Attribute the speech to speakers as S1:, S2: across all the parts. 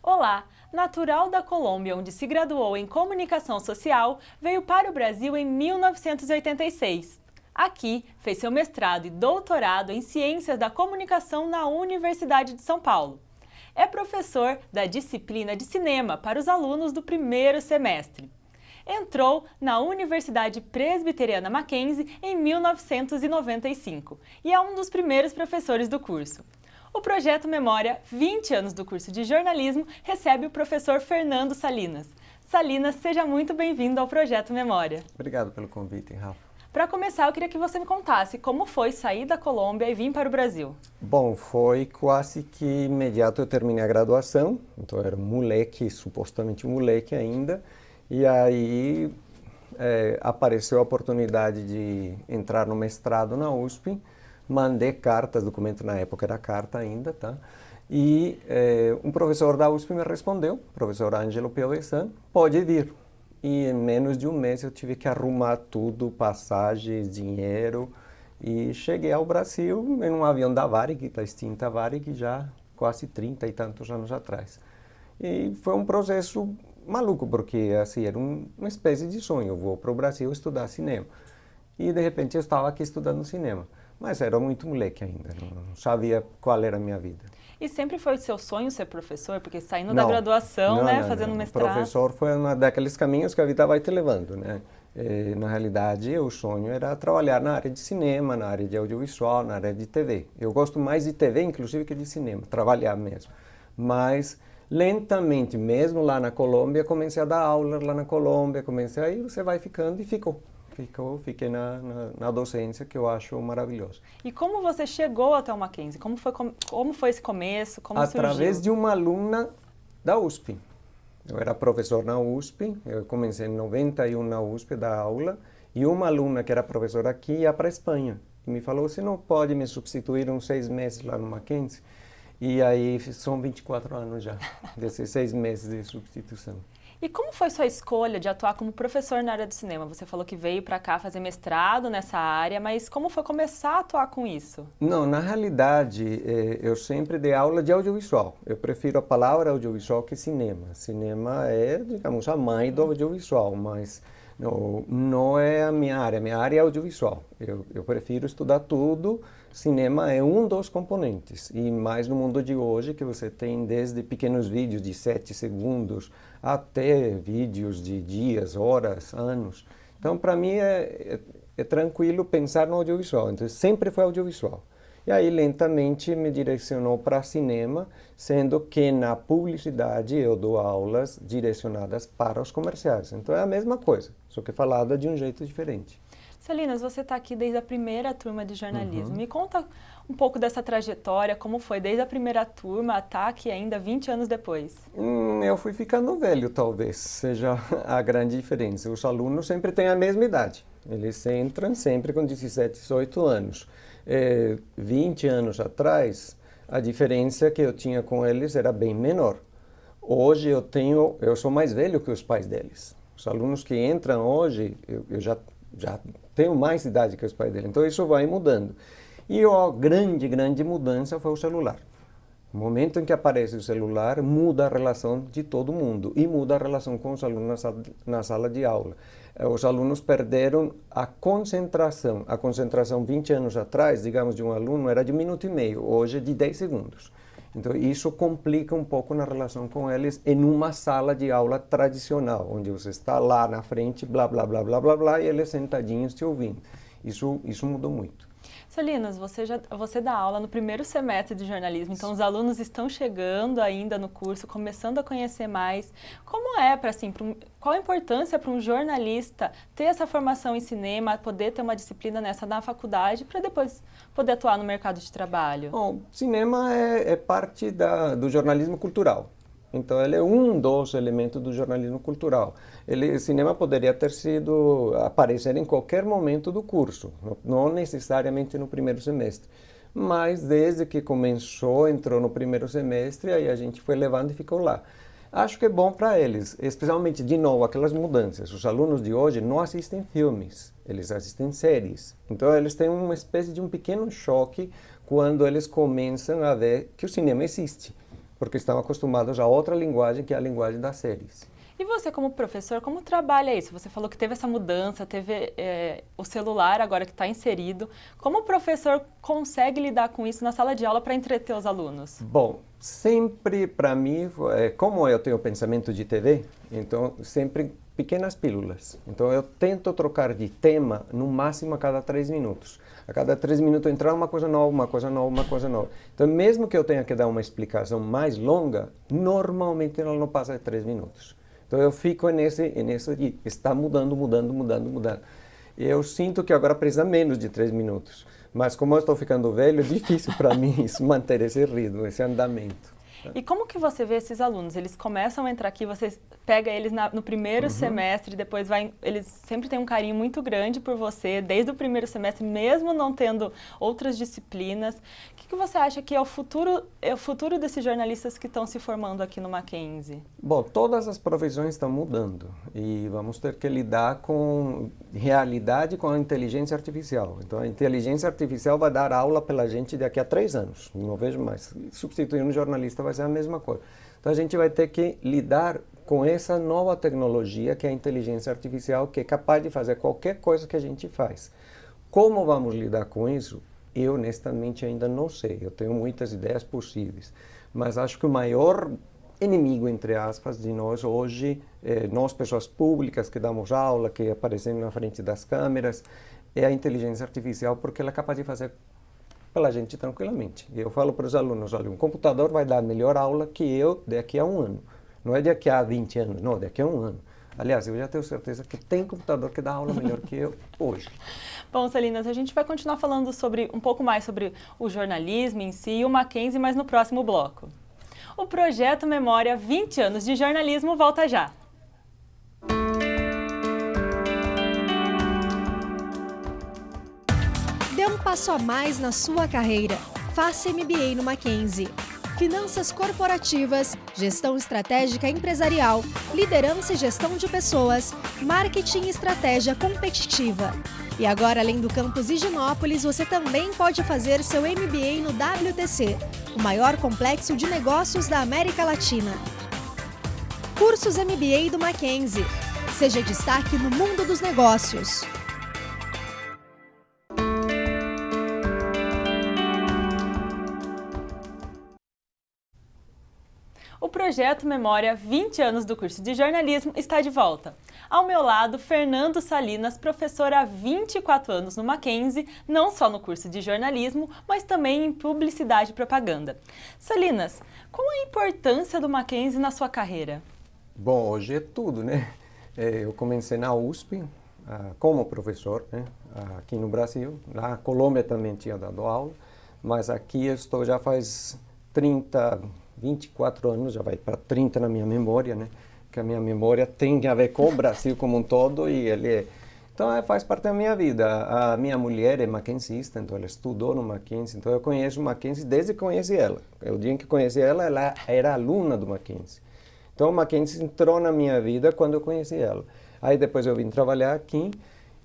S1: Olá! Natural da Colômbia, onde se graduou em Comunicação Social, veio para o Brasil em 1986. Aqui, fez seu mestrado e doutorado em Ciências da Comunicação na Universidade de São Paulo. É professor da disciplina de cinema para os alunos do primeiro semestre. Entrou na Universidade Presbiteriana Mackenzie em 1995 e é um dos primeiros professores do curso. O projeto Memória 20 anos do curso de jornalismo recebe o professor Fernando Salinas. Salinas, seja muito bem-vindo ao projeto Memória.
S2: Obrigado pelo convite, Rafa.
S1: Para começar, eu queria que você me contasse como foi sair da Colômbia e vir para o Brasil.
S2: Bom, foi quase que imediato eu terminei a graduação, então eu era um moleque, supostamente um moleque ainda, e aí apareceu a oportunidade de entrar no mestrado na USP. Mandei cartas, documento na época era carta ainda, tá? E um professor da USP me respondeu, professor Ângelo Piovesan, pode vir. E em menos de um mês eu tive que arrumar tudo, passagens, dinheiro, e cheguei ao Brasil em um avião da Varig, da extinta Varig, já quase 30 e tantos anos atrás. E foi um processo maluco, porque assim, era uma espécie de sonho, eu vou para o Brasil estudar cinema. E de repente eu estava aqui estudando cinema. Mas era muito moleque ainda, não sabia qual era a minha vida.
S1: E sempre foi o seu sonho ser professor? Porque saindo da graduação, fazendo mestrado...
S2: Professor foi um daqueles caminhos que a vida vai te levando, né? Na realidade, o sonho era trabalhar na área de cinema, na área de audiovisual, na área de TV. Eu gosto mais de TV, inclusive, que de cinema, trabalhar mesmo. Mas, lentamente, mesmo lá na Colômbia, comecei a dar aula lá na Colômbia, aí você vai ficando e fiquei na docência, que eu acho maravilhoso.
S1: E como você chegou até o Mackenzie? Como foi esse começo? Como
S2: Através
S1: surgiu?
S2: de uma aluna da USP. Eu era professor na USP, eu comecei em 91 na USP da aula, e uma aluna que era professora aqui ia para a Espanha. E me falou, você não pode me substituir uns 6 meses lá no Mackenzie? E aí são 24 anos já, desses 6 meses de substituição.
S1: E como foi sua escolha de atuar como professor na área do cinema? Você falou que veio para cá fazer mestrado nessa área, mas como foi começar a atuar com isso?
S2: Não, na realidade, eu sempre dei aula de audiovisual. Eu prefiro a palavra audiovisual que cinema. Cinema é, digamos, a mãe do audiovisual, mas não é a minha área é audiovisual. Eu prefiro estudar tudo. Cinema é um dos componentes, e mais no mundo de hoje, que você tem desde pequenos vídeos de 7 segundos até vídeos de dias, horas, anos. Então, para mim, é tranquilo pensar no audiovisual. Então, sempre foi audiovisual. E aí, lentamente, me direcionou para cinema, sendo que na publicidade eu dou aulas direcionadas para os comerciais. Então, é a mesma coisa, só que falada de um jeito diferente.
S1: Salinas, você está aqui desde a primeira turma de jornalismo. Me conta um pouco dessa trajetória, como foi desde a primeira turma até aqui ainda 20 anos depois.
S2: Eu fui ficando velho, talvez, seja a grande diferença. Os alunos sempre têm a mesma idade. Eles entram sempre com 17, 18 anos. 20 anos atrás, a diferença que eu tinha com eles era bem menor. Hoje eu sou mais velho que os pais deles. Os alunos que entram hoje, eu já tenho mais idade que os pais deles. Então isso vai mudando. E a grande mudança foi o celular. No momento em que aparece o celular, muda a relação de todo mundo e muda a relação com os alunos na sala de aula. Os alunos perderam a concentração. A concentração 20 anos atrás, digamos, de um aluno era de 1,5 minutos, hoje é de 10 segundos. Então isso complica um pouco na relação com eles em uma sala de aula tradicional, onde você está lá na frente, blá, blá, blá, blá, blá, blá, e eles sentadinhos te ouvindo. Isso mudou muito.
S1: Salinas, você dá aula no primeiro semestre de jornalismo, então os alunos estão chegando ainda no curso, começando a conhecer mais. Como é, qual a importância para um jornalista ter essa formação em cinema, poder ter uma disciplina nessa na faculdade, para depois poder atuar no mercado de trabalho?
S2: Bom, cinema é parte do jornalismo cultural. Então, ele é um dos elementos do jornalismo cultural. O cinema poderia aparecer em qualquer momento do curso, não necessariamente no primeiro semestre. Mas, desde que entrou no primeiro semestre, aí a gente foi levando e ficou lá. Acho que é bom para eles, especialmente, de novo, aquelas mudanças. Os alunos de hoje não assistem filmes, eles assistem séries. Então, eles têm uma espécie de um pequeno choque quando eles começam a ver que o cinema existe. porque estão acostumados a outra linguagem, que é a linguagem das séries.
S1: E você, como professor, como trabalha isso? Você falou que teve essa mudança, teve o celular agora que está inserido. Como o professor consegue lidar com isso na sala de aula para entreter os alunos?
S2: Bom, sempre para mim, como eu tenho pensamento de TV, então sempre pequenas pílulas. Então eu tento trocar de tema no máximo a cada 3 minutos. A cada 3 minutos entrar uma coisa nova, uma coisa nova, uma coisa nova. Então mesmo que eu tenha que dar uma explicação mais longa, normalmente ela não passa de 3 minutos. Então eu fico nesse de está mudando. Eu sinto que agora precisa menos de 3 minutos. Mas como eu estou ficando velho, é difícil para mim manter esse ritmo, esse andamento.
S1: E como que você vê esses alunos? Eles começam a entrar aqui, você pega eles no primeiro semestre, depois eles sempre têm um carinho muito grande por você, desde o primeiro semestre, mesmo não tendo outras disciplinas. O que você acha que é o futuro desses jornalistas que estão se formando aqui no Mackenzie?
S2: Bom, todas as profissões estão mudando e vamos ter que lidar com realidade, com a inteligência artificial. Então a inteligência artificial vai dar aula pela gente daqui a 3 anos, não vejo mais. Substituir um jornalista vai ser a mesma coisa. Então a gente vai ter que lidar com essa nova tecnologia que é a inteligência artificial, que é capaz de fazer qualquer coisa que a gente faz. Como vamos lidar com isso? Eu honestamente ainda não sei. Eu tenho muitas ideias possíveis, mas acho que o maior inimigo, entre aspas, de nós hoje, nós pessoas públicas que damos aula, que aparecemos na frente das câmeras, é a inteligência artificial, porque ela é capaz de fazer pela gente tranquilamente. Eu falo para os alunos, olha, um computador vai dar melhor aula que eu daqui a 1 ano. Não é daqui a 20 anos, não, daqui a 1 ano. Aliás, eu já tenho certeza que tem computador que dá aula melhor que eu hoje.
S1: Bom, Salinas, a gente vai continuar falando um pouco mais sobre o jornalismo em si e o Mackenzie, mas no próximo bloco. O projeto Memória 20 anos de jornalismo volta já.
S3: Dê um passo a mais na sua carreira. Faça MBA no Mackenzie. Finanças corporativas, gestão estratégica empresarial, liderança e gestão de pessoas, marketing e estratégia competitiva. E agora, além do campus Higienópolis, você também pode fazer seu MBA no WTC, o maior complexo de negócios da América Latina. Cursos MBA do Mackenzie. Seja destaque no mundo dos negócios.
S1: O projeto Memória 20 anos do curso de jornalismo está de volta. Ao meu lado, Fernando Salinas, professor há 24 anos no Mackenzie, não só no curso de jornalismo, mas também em publicidade e propaganda. Salinas, qual a importância do Mackenzie na sua carreira?
S2: Bom, hoje é tudo, né? Eu comecei na USP como professor, né? Aqui no Brasil. Na Colômbia também tinha dado aula, mas aqui eu estou já faz 24 anos, já vai para 30 na minha memória, né? Que a minha memória tem a ver com o Brasil como um todo e então faz parte da minha vida. A minha mulher é mackenzista, então ela estudou no Mackenzie, então eu conheço o Mackenzie desde que conheci ela. O dia em que conheci ela, ela era aluna do Mackenzie. Então o Mackenzie entrou na minha vida quando eu conheci ela. Aí depois eu vim trabalhar aqui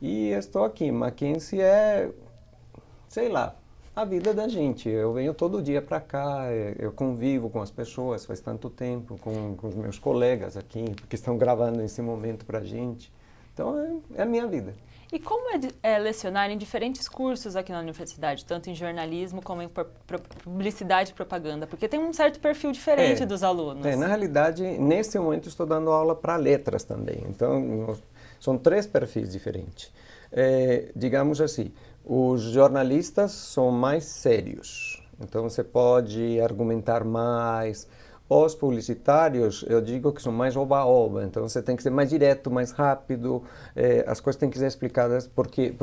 S2: e estou aqui. Mackenzie é, sei lá, a vida da gente. Eu venho todo dia para cá, eu convivo com as pessoas faz tanto tempo, com os meus colegas aqui, que estão gravando nesse momento para a gente. Então, é a minha vida.
S1: E como é lecionar em diferentes cursos aqui na universidade, tanto em jornalismo como em publicidade e propaganda? Porque tem um certo perfil diferente dos alunos.
S2: Na realidade, nesse momento estou dando aula para letras também. Então, são 3 perfis diferentes. Digamos assim, os jornalistas são mais sérios, então você pode argumentar mais. Os publicitários, eu digo que são mais oba-oba, então você tem que ser mais direto, mais rápido, as coisas têm que ser explicadas, porque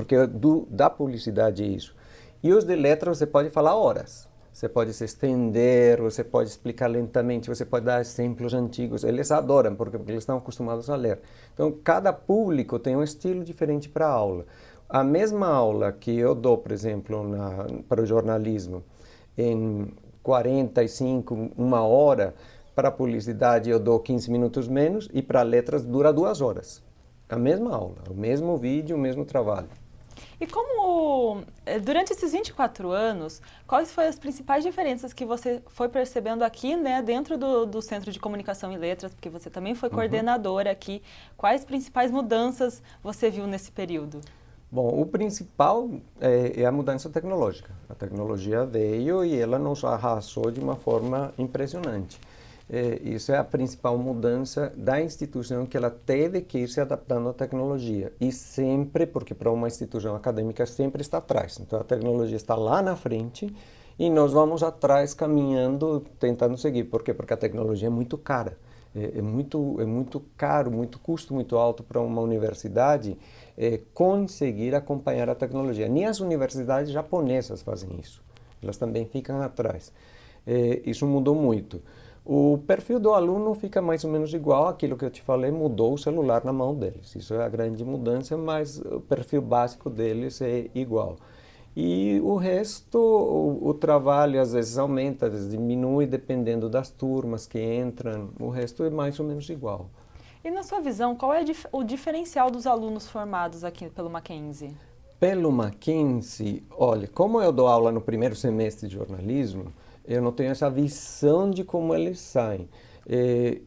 S2: da publicidade é isso. E os de letras você pode falar horas, você pode se estender, você pode explicar lentamente, você pode dar exemplos antigos, eles adoram, porque eles estão acostumados a ler. Então, cada público tem um estilo diferente para a aula. A mesma aula que eu dou, por exemplo, para o jornalismo, em 45, 1 hora, para a publicidade eu dou 15 minutos menos e para letras dura 2 horas. A mesma aula, o mesmo vídeo, o mesmo trabalho.
S1: E como, durante esses 24 anos, quais foram as principais diferenças que você foi percebendo aqui, né, dentro do Centro de Comunicação e Letras, porque você também foi coordenadora aqui, quais principais mudanças você viu nesse período?
S2: Bom, o principal é a mudança tecnológica. A tecnologia veio e ela nos arrasou de uma forma impressionante. Isso é a principal mudança da instituição, que ela teve que ir se adaptando à tecnologia. E sempre, porque para uma instituição acadêmica sempre está atrás. Então a tecnologia está lá na frente e nós vamos atrás caminhando, tentando seguir. Por quê? Porque a tecnologia é muito cara. É muito caro, muito custo muito alto para uma universidade conseguir acompanhar a tecnologia. Nem as universidades japonesas fazem isso. Elas também ficam atrás. Isso mudou muito. O perfil do aluno fica mais ou menos igual àquilo que eu te falei, mudou o celular na mão deles. Isso é a grande mudança, mas o perfil básico deles é igual. E o resto, o trabalho às vezes aumenta, às vezes diminui, dependendo das turmas que entram. O resto é mais ou menos igual.
S1: E na sua visão, qual é o diferencial dos alunos formados aqui pelo Mackenzie?
S2: Pelo Mackenzie, olha, como eu dou aula no primeiro semestre de jornalismo, eu não tenho essa visão de como eles saem.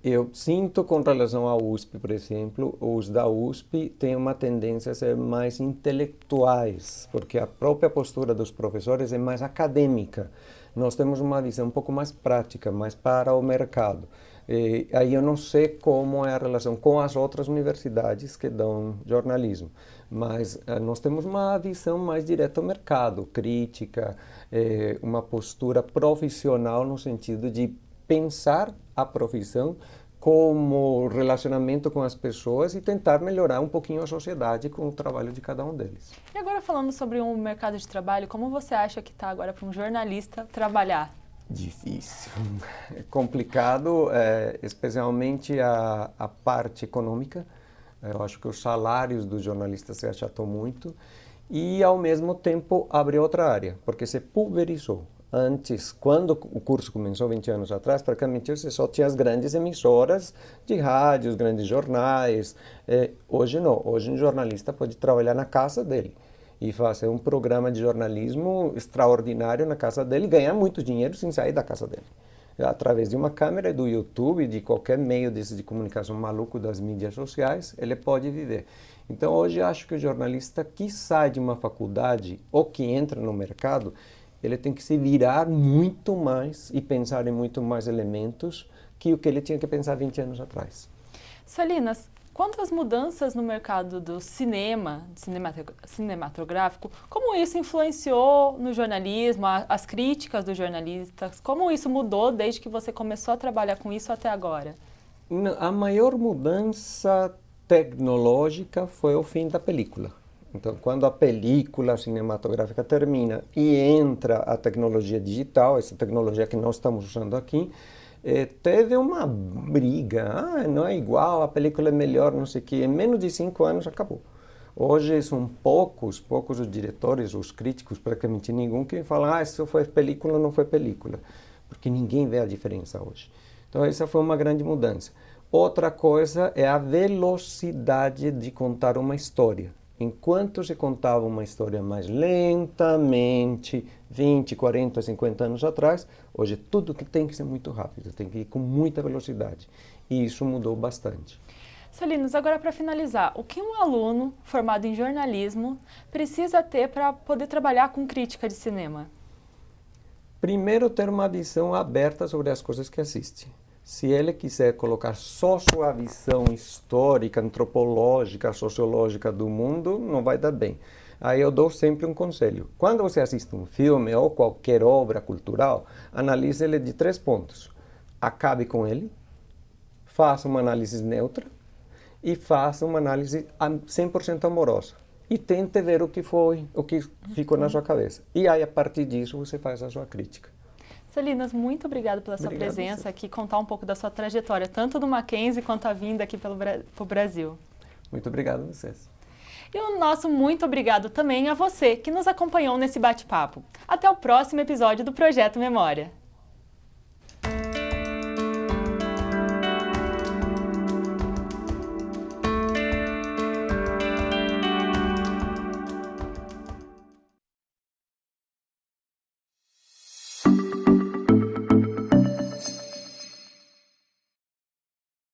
S2: Eu sinto com relação à USP, por exemplo, os da USP têm uma tendência a ser mais intelectuais, porque a própria postura dos professores é mais acadêmica. Nós temos uma visão um pouco mais prática, mais para o mercado. Aí eu não sei como é a relação com as outras universidades que dão jornalismo, mas nós temos uma visão mais direta ao mercado, crítica, uma postura profissional no sentido de pensar a profissão como relacionamento com as pessoas e tentar melhorar um pouquinho a sociedade com o trabalho de cada um deles.
S1: E agora falando sobre um mercado de trabalho, como você acha que está agora para um jornalista trabalhar?
S2: Difícil, é complicado, especialmente a parte econômica. Eu acho que os salários dos jornalistas se achatou muito e, ao mesmo tempo, abre outra área, porque se pulverizou. Antes, quando o curso começou 20 anos atrás, praticamente você só tinha as grandes emissoras de rádio, os grandes jornais. Hoje não, hoje um jornalista pode trabalhar na casa dele e fazer um programa de jornalismo extraordinário na casa dele, ganhar muito dinheiro sem sair da casa dele. Através de uma câmera, do YouTube, de qualquer meio desse de comunicação maluco das mídias sociais, ele pode viver. Então hoje eu acho que o jornalista que sai de uma faculdade ou que entra no mercado, ele tem que se virar muito mais e pensar em muito mais elementos que o que ele tinha que pensar 20 anos atrás.
S1: Salinas, quanto às mudanças no mercado do cinematográfico, como isso influenciou no jornalismo, as críticas dos jornalistas, como isso mudou desde que você começou a trabalhar com isso até agora?
S2: A maior mudança tecnológica foi o fim da película. Então, quando a película cinematográfica termina e entra a tecnologia digital, essa tecnologia que nós estamos usando aqui, teve uma briga. Não é igual, a película é melhor, não sei o quê. Em menos de 5 anos acabou. Hoje são poucos os diretores, os críticos, praticamente nenhum, que fala, isso foi película ou não foi película. Porque ninguém vê a diferença hoje. Então, essa foi uma grande mudança. Outra coisa é a velocidade de contar uma história. Enquanto se contava uma história mais lentamente, 20, 40, 50 anos atrás, hoje tudo que tem que ser muito rápido, tem que ir com muita velocidade. E isso mudou bastante.
S1: Salinas, agora para finalizar, o que um aluno formado em jornalismo precisa ter para poder trabalhar com crítica de cinema?
S2: Primeiro, ter uma visão aberta sobre as coisas que assiste. Se ele quiser colocar só sua visão histórica, antropológica, sociológica do mundo, não vai dar bem. Aí eu dou sempre um conselho. Quando você assiste um filme ou qualquer obra cultural, analise ele de 3 pontos. Acabe com ele, faça uma análise neutra e faça uma análise 100% amorosa. E tente ver o que ficou na sua cabeça. E aí, a partir disso, você faz a sua crítica.
S1: Salinas, muito obrigado pela sua presença aqui, contar um pouco da sua trajetória, tanto do Mackenzie quanto a vinda aqui para o Brasil.
S2: Muito obrigado a vocês.
S1: E o nosso muito obrigado também a você que nos acompanhou nesse bate-papo. Até o próximo episódio do Projeto Memória.